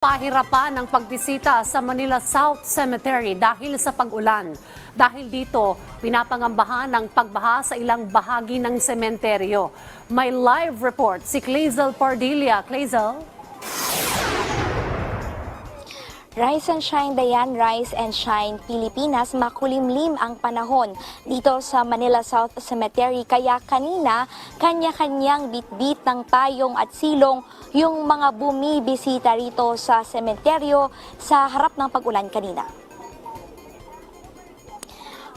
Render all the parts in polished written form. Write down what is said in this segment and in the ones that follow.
Pahirapan ang pagbisita sa Manila South Cemetery dahil sa pag-ulan. Dahil dito, pinapangambahan ang pagbaha sa ilang bahagi ng sementeryo. May live report si Clazel Pardilla. Clazel? Rise and Shine Dayan, Rise and Shine Pilipinas, makulimlim ang panahon dito sa Manila South Cemetery. Kaya kanina, kanya-kanyang bitbit ng payong at silong yung mga bumibisita rito sa sementeryo sa harap ng pag-ulan kanina.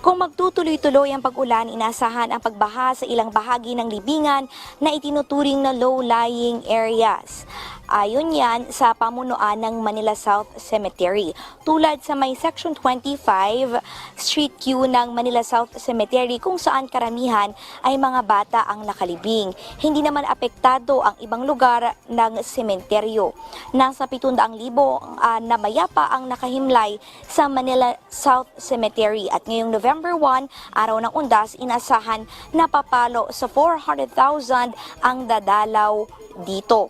Kung magtutuloy-tuloy ang pag-ulan, inasahan ang pagbaha sa ilang bahagi ng libingan na itinuturing na low-lying areas. Ayon yan sa pamunuan ng Manila South Cemetery. Tulad sa may Section 25, Street Q ng Manila South Cemetery kung saan karamihan ay mga bata ang nakalibing. Hindi naman apektado ang ibang lugar ng sementeryo. Nasa 700,000 na mayapa ang nakahimlay sa Manila South Cemetery at ngayong November 1, araw ng undas, inasahan na papalo sa 400,000 ang dadalaw dito.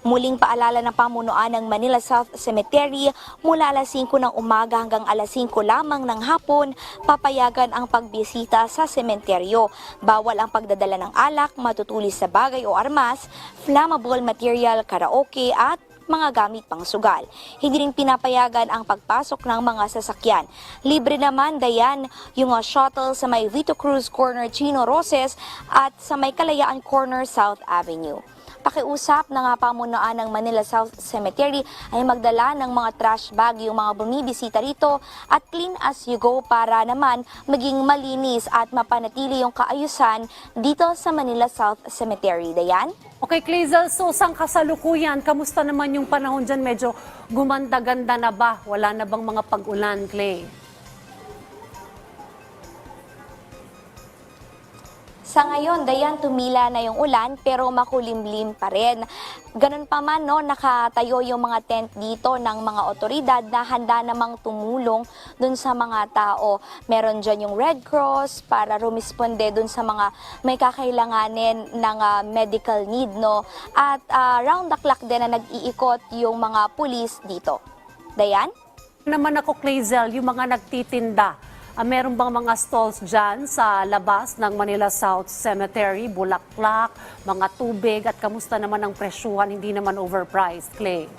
Muling paalala ng pamunuan ng Manila South Cemetery, mula alas 5 ng umaga hanggang alas 5 lamang ng hapon, papayagan ang pagbisita sa sementeryo. Bawal ang pagdadala ng alak, matutulis sa bagay o armas, flammable material, karaoke at mga gamit pang sugal. Hindi rin pinapayagan ang pagpasok ng mga sasakyan. Libre naman dayan yung shuttle sa may Vito Cruz Corner Chino Roses at sa may Kalayaan Corner South Avenue. Pakiusap ng pamunuan ng Manila South Cemetery ay magdala ng mga trash bag yung mga bumibisita rito at clean as you go para naman maging malinis at mapanatili yung kaayusan dito sa Manila South Cemetery. Dayan? Okay, Clazel, so sang kasalukuyan, kamusta naman yung panahon dyan? Medyo gumanda-ganda na ba? Wala na bang mga pag-ulan, Clay? Sa ngayon, Dayan, tumila na yung ulan pero makulimlim pa rin. Ganun pa man, no, nakatayo yung mga tent dito ng mga otoridad na handa namang tumulong dun sa mga tao. Meron dyan yung Red Cross para rumisponde dun sa mga may kakailanganin ng medical need, no. At round the clock din na nag-iikot yung mga pulis dito. Dayan? Naman ako, Clazel, yung mga nagtitinda. Meron bang mga stalls dyan sa labas ng Manila South Cemetery, bulaklak, mga tubig, at kamusta naman ang presyuhan, hindi naman overpriced, Clay?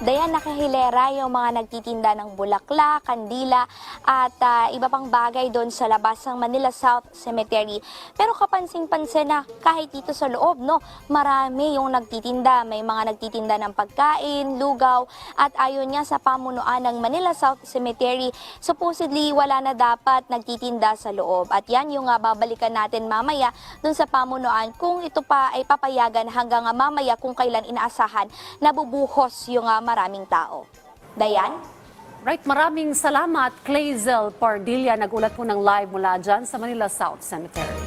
Dayan, nakahilera yung mga nagtitinda ng bulaklak, kandila at iba pang bagay doon sa labas ng Manila South Cemetery. Pero kapansin-pansin na kahit dito sa loob, no, marami yung nagtitinda. May mga nagtitinda ng pagkain, lugaw at ayon niya sa pamunuan ng Manila South Cemetery, supposedly wala na dapat nagtitinda sa loob. At yan yung babalikan natin mamaya doon sa pamunuan kung ito pa ay papayagan hanggang mamaya kung kailan inaasahan na bubuhos yung maraming tao. Dayan? Right, maraming salamat, Clazel Pardilla. Nagulat po ng live mula dyan sa Manila South Cemetery.